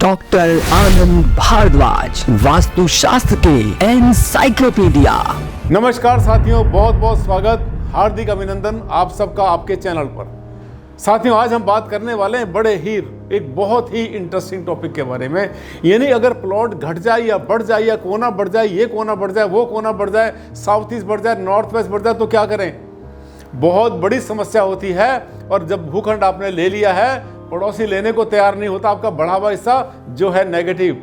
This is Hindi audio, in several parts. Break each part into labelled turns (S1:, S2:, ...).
S1: डॉक्टर आनंद भारद्वाज, वास्तुशास्त्र के एनसाइक्लोपीडिया।
S2: नमस्कार साथियों, बहुत बहुत स्वागत, हार्दिक अभिनंदन आप सबका आपके चैनल पर। साथियों, आज हम बात करने वाले हैं बड़े ही एक बहुत ही इंटरेस्टिंग टॉपिक के बारे में। यानी अगर प्लॉट घट जाए या बढ़ जाए या कोना बढ़ जाए, ये कोना बढ़ जाए, वो कोना बढ़ जाए, साउथ ईस्ट बढ़ जाए, नॉर्थ वेस्ट बढ़ जाए, तो क्या करें? बहुत बड़ी समस्या होती है। और जब भूखंड आपने ले लिया है, पड़ोसी लेने को तैयार नहीं होता, आपका बढ़ा हुआ हिस्सा जो है नेगेटिव,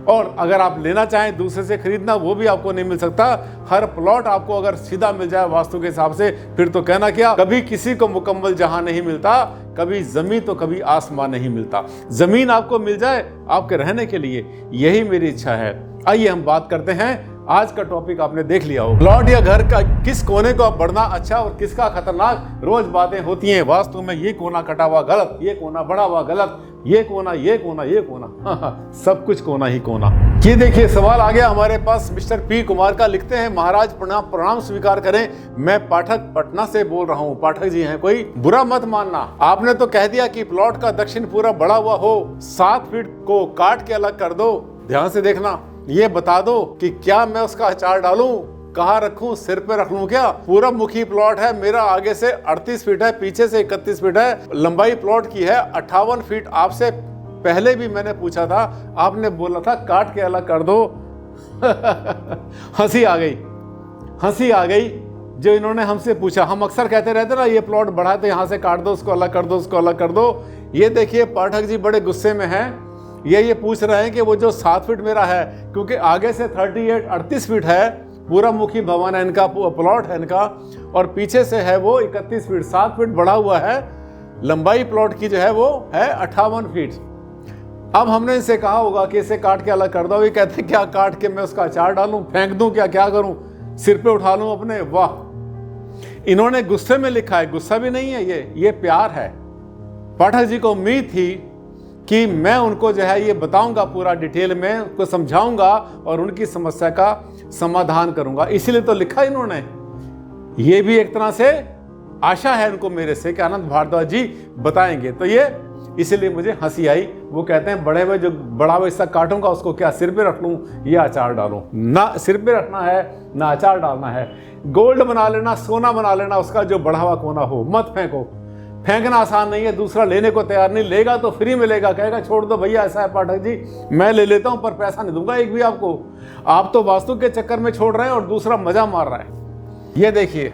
S2: और अगर आप लेना चाहें दूसरे से खरीदना, वो भी आपको नहीं मिल सकता। हर प्लॉट आपको अगर सीधा मिल जाए वास्तु के हिसाब से, फिर तो कहना क्या, कभी किसी को मुकम्मल जहां नहीं मिलता, कभी जमीन तो कभी आसमान नहीं मिलता। जमीन आपको मिल जाए आपके रहने के लिए, यही मेरी इच्छा है। आइए हम बात करते हैं। आज का टॉपिक आपने देख लिया हो, प्लॉट या घर का किस कोने को बढ़ना अच्छा और किसका खतरनाक। रोज बातें होती हैं वास्तु में, ये कोना कटा हुआ गलत, ये कोना बढ़ा हुआ गलत, ये कोना, ये कोना, ये कोना, सब कुछ कोना ही कोना। ये देखिए, सवाल आ गया हमारे पास मिस्टर पी कुमार का। लिखते हैं, महाराज प्रणाम स्वीकार करें, मैं पाठक पटना से बोल रहा हूँ। पाठक जी हैं, कोई बुरा मत मानना। आपने तो कह दिया कि प्लॉट का दक्षिण पूरा बढ़ा हुआ हो, 7 फीट को काट के अलग कर दो। ध्यान से देखना, ये बता दो कि क्या मैं उसका अचार डालूं, कहाँ रखूं, सिर पे रख लूं क्या? पूरब मुखी प्लॉट है मेरा, आगे से 38 फीट है, पीछे से 31 फीट है, लंबाई प्लॉट की है 58 फीट। आपसे पहले भी मैंने पूछा था, आपने बोला था काट के अलग कर दो। हंसी आ गई, हंसी आ गई जो इन्होंने हमसे पूछा। हम अक्सर कहते रहते ना, ये प्लॉट बढ़ा तो यहाँ से काट दो, उसको अलग कर दो, उसको अलग कर दो। ये देखिए, पाठक जी बड़े गुस्से में हैं। ये पूछ रहे हैं कि वो जो 7 फीट मेरा है, क्योंकि आगे से 38 फीट है, पूरा मुखी भवन है इनका, प्लॉट है इनका, और पीछे से है वो 31 फीट, 7 फीट बढ़ा हुआ है। लंबाई प्लॉट की जो है वो है 58 फीट। अब हमने इनसे कहा होगा कि इसे काट के अलग कर दो। ये कहते क्या काट के मैं उसका अचार डालूं, फेंक दूं, क्या करूं, सिर पे उठा लूं अपने? वाह, इन्होंने गुस्से में लिखा है। गुस्सा भी नहीं है, ये प्यार है। पाठक जी को उम्मीद थी कि मैं उनको जो है ये बताऊंगा, पूरा डिटेल में उनको समझाऊंगा और उनकी समस्या का समाधान करूंगा, इसीलिए तो लिखा इन्होंने। ये भी एक तरह से आशा है उनको मेरे से कि आनंद भारद्वाज जी बताएंगे, तो ये इसीलिए मुझे हंसी आई। वो कहते हैं बड़े हुए जो बड़ा हुआ हिस्सा काटूंगा, उसको क्या सिर पे रख लूं या अचार डालूं? ना सिर पे रखना है ना अचार डालना है। गोल्ड बना लेना, सोना बना लेना, उसका जो बढ़ा हुआ कोना हो, मत फेंको। फेंकना आसान नहीं है, दूसरा लेने को तैयार नहीं, लेगा तो फ्री मिलेगा, कहेगा छोड़ दो भैया, ऐसा है पाठक जी, मैं ले लेता हूं पर पैसा नहीं दूंगा एक भी आपको। आप तो वास्तु के चक्कर में छोड़ रहे हैं और दूसरा मजा मार रहा है। ये देखिए,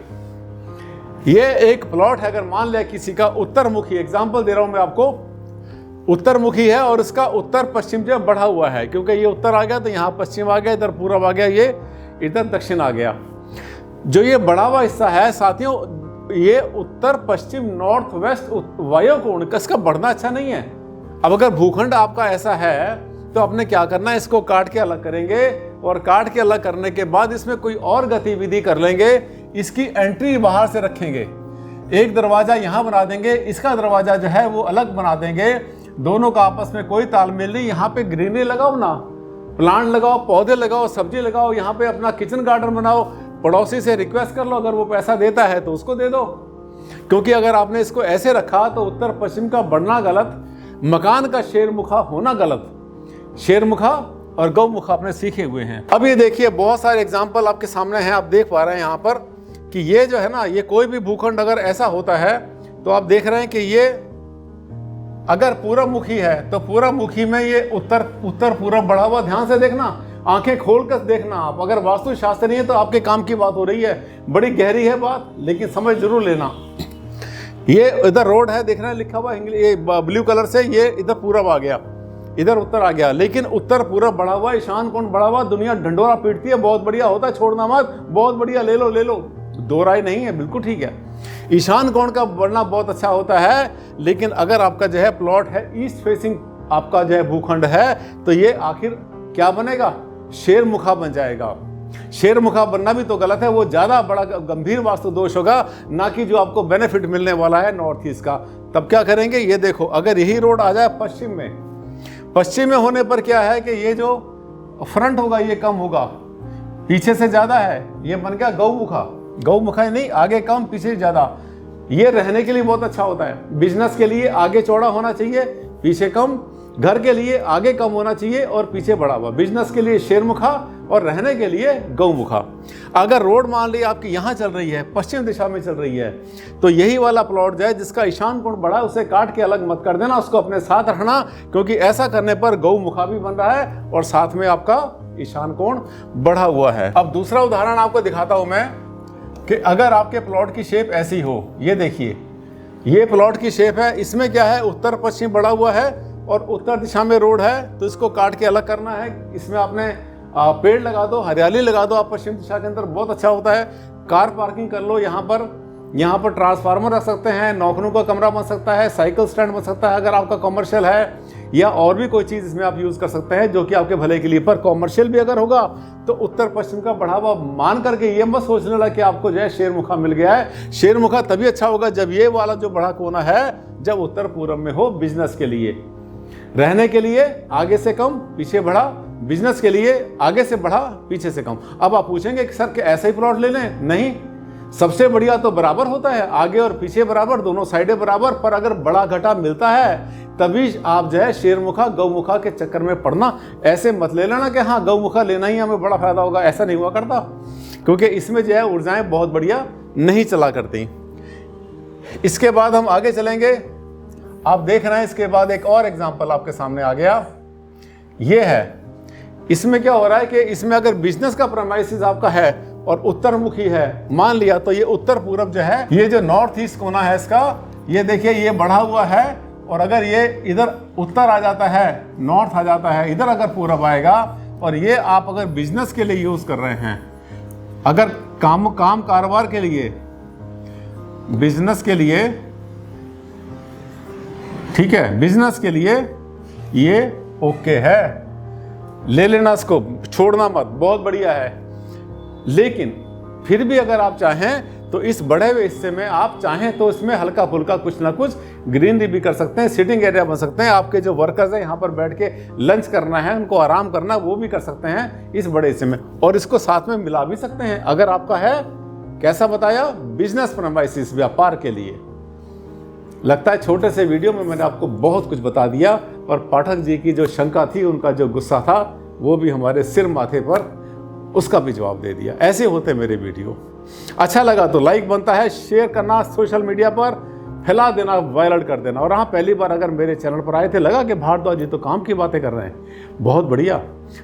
S2: ये एक प्लॉट है, अगर मान लिया किसी का उत्तर मुखी, एग्जाम्पल दे रहा हूं मैं आपको, उत्तर मुखी है और इसका उत्तर पश्चिम जो बढ़ा हुआ है, क्योंकि ये उत्तर आ गया तो यहाँ पश्चिम आ गया, इधर पूरब आ गया, ये इधर दक्षिण आ गया। जो ये बढ़ा हुआ हिस्सा है साथियों, ये उत्तर पश्चिम नॉर्थ वेस्ट वायुकोण, इसका बढ़ना अच्छा नहीं है। अब अगर भूखंड आपका ऐसा है तो आपने क्या करना है, इसको काट के अलग करेंगे, और काट के अलग करने के बाद इसमें कोई और गतिविधि कर लेंगे। इसकी एंट्री बाहर से रखेंगे, एक दरवाजा यहां बना देंगे, इसका दरवाजा जो है वो अलग बना देंगे। दोनों का आपस में कोई तालमेल नहीं। यहाँ पे ग्रीनरी लगाओ ना, प्लांट लगाओ, पौधे लगाओ, सब्जी लगाओ, यहाँ पे अपना किचन गार्डन बनाओ। पड़ोसी से रिक्वेस्ट कर लो, अगर वो पैसा देता है तो उसको दे दो। क्योंकि अगर आपने इसको ऐसे रखा तो उत्तर पश्चिम का बढ़ना गलत, मकान का शेरमुखा होना गलत। शेरमुखा और गौमुखा आपने सीखे हुए हैं। अब ये देखिए, बहुत सारे एग्जाम्पल आपके सामने हैं, आप देख पा रहे हैं यहाँ पर कि ये जो है ना, ये कोई भी भूखंड अगर ऐसा होता है तो आप देख रहे हैं कि ये अगर पूरब मुखी है तो पूरब मुखी में ये उत्तर पूरब बढ़ा हुआ। ध्यान से देखना, आंखें खोलकर देखना आप। अगर वास्तु शास्त्र नहीं है तो आपके काम की बात हो रही है, बड़ी गहरी है बात, लेकिन समझ जरूर लेना। ये इधर रोड है, देख रहे हैं लिखा हुआ ये ब्लू कलर से, ये इधर पूरब आ गया, इधर उत्तर आ गया, लेकिन उत्तर पूरब बढ़ा हुआ, ईशान कोण बढ़ा हुआ। दुनिया ढंडोरा पीटती है, बहुत बढ़िया होता है, छोड़ना मत, बहुत बढ़िया, ले लो, दो राय नहीं है, बिल्कुल ठीक है। ईशान कोण का बढ़ना बहुत अच्छा होता है, लेकिन अगर आपका जो है प्लॉट है ईस्ट फेसिंग, आपका जो है भूखंड है, तो ये आखिर क्या बनेगा? शेरमुखा बन जाएगा। शेरमुखा बनना भी तो गलत है, वो ज्यादा बड़ा गंभीर वास्तु दोष होगा, ना कि जो आपको बेनिफिट मिलने वाला है नॉर्थ ईस्ट का। तब क्या करेंगे? ये देखो, अगर यही रोड आ जाए पश्चिम में होने पर क्या है कि ये जो फ्रंट होगा ये कम होगा, पीछे से ज्यादा है, ये बन गया गौमुखा नहीं, आगे कम पीछे ज्यादा। ये रहने के लिए बहुत अच्छा होता है, बिजनेस के लिए आगे चौड़ा होना चाहिए, पीछे कम, घर के लिए आगे कम होना चाहिए और पीछे बढ़ा हुआ, बिजनेस के लिए शेरमुखा और रहने के लिए गौमुखा। अगर रोड मान ली आपकी यहाँ चल रही है, पश्चिम दिशा में चल रही है, तो यही वाला प्लॉट जो है जिसका ईशान कोण बढ़ा है उसे काट के अलग मत कर देना, उसको अपने साथ रखना, क्योंकि ऐसा करने पर गौमुखा भी बन रहा है और साथ में आपका ईशान कोण बढ़ा हुआ है। अब दूसरा उदाहरण आपको दिखाता हूं मैं कि अगर आपके प्लॉट की शेप ऐसी हो, ये देखिए ये प्लॉट की शेप है, इसमें क्या है उत्तर पश्चिम बढ़ा हुआ है और उत्तर दिशा में रोड है, तो इसको काट के अलग करना है। इसमें आपने पेड़ लगा दो, हरियाली लगा दो, आप पश्चिम दिशा के अंदर बहुत अच्छा होता है। कार पार्किंग कर लो, यहाँ पर ट्रांसफार्मर रख सकते हैं, नौकरों का कमरा बन सकता है, साइकिल स्टैंड बन सकता है अगर आपका कमर्शियल है, या और भी कोई चीज़ इसमें आप यूज़ कर सकते हैं जो कि आपके भले के लिए। पर कमर्शियल भी अगर होगा तो उत्तर पश्चिम का बढ़ावा मान करके ये मत सोचने लगा कि आपको जो है शेरमुखा मिल गया है। शेरमुखा तभी अच्छा होगा जब ये वाला जो बढ़ा कोना है जब उत्तर पूर्व में हो, बिजनेस के लिए। रहने के लिए आगे से कम पीछे बढ़ा, बिजनेस के लिए आगे से बढ़ा पीछे से कम। अब आप पूछेंगे कि सर क्या ऐसे ही प्लॉट ले लें? नहीं, सबसे बढ़िया तो बराबर होता है, आगे और पीछे बराबर, दोनों साइडें बराबर। पर अगर बड़ा घटा मिलता है तभी आप जो है शेरमुखा गौमुखा के चक्कर में पड़ना। ऐसे मत ले लेना कि हाँ गौमुखा लेना ही हमें बड़ा फायदा होगा, ऐसा नहीं हुआ करता, क्योंकि इसमें जो है ऊर्जाएं बहुत बढ़िया नहीं चला करती। इसके बाद हम आगे चलेंगे, आप देख रहे हैं इसके बाद एक और एग्जाम्पल आपके सामने आ गया, ये है। इसमें क्या हो रहा है कि इसमें अगर बिजनेस का प्रेमाइसिस आपका है और उत्तरमुखी है, मान लिया, तो ये उत्तर पूरब जो है, ये जो नॉर्थ ईस्ट कोना है इसका, ये देखिए ये बढ़ा हुआ है, और अगर ये इधर उत्तर आ जाता है, नॉर्थ आ जाता है, इधर अगर पूरब आएगा, और ये आप अगर बिजनेस के लिए यूज कर रहे हैं, अगर काम कारोबार के लिए, बिजनेस के लिए, ठीक है, बिजनेस के लिए ये ओके है, ले लेना, इसको छोड़ना मत, बहुत बढ़िया है। लेकिन फिर भी अगर आप चाहें तो इस बढ़े हुए हिस्से में आप चाहें तो इसमें हल्का फुल्का कुछ ना कुछ ग्रीनरी भी कर सकते हैं, सिटिंग एरिया बन सकते हैं। आपके जो वर्कर्स हैं यहाँ पर बैठ के लंच करना है, उनको आराम करना, वो भी कर सकते हैं इस बड़े हिस्से में, और इसको साथ में मिला भी सकते हैं अगर आपका है, कैसा बताया, बिजनेस प्रेमाइसिस, व्यापार के लिए। लगता है छोटे से वीडियो में मैंने आपको बहुत कुछ बता दिया, और पाठक जी की जो शंका थी, उनका जो गुस्सा था, वो भी हमारे सिर माथे पर, उसका भी जवाब दे दिया। ऐसे होते मेरे वीडियो। अच्छा लगा तो लाइक बनता है, शेयर करना, सोशल मीडिया पर फैला देना, वायरल कर देना। और हाँ, पहली बार अगर मेरे चैनल पर आए थे, लगा कि भारद्वाज जी तो काम की बातें कर रहे हैं, बहुत बढ़िया,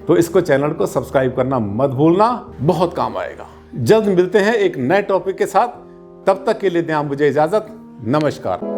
S2: तो इसको चैनल को सब्सक्राइब करना मत भूलना, बहुत काम आएगा। जल्द मिलते हैं एक नए टॉपिक के साथ, तब तक के लिए दें मुझे इजाजत, नमस्कार।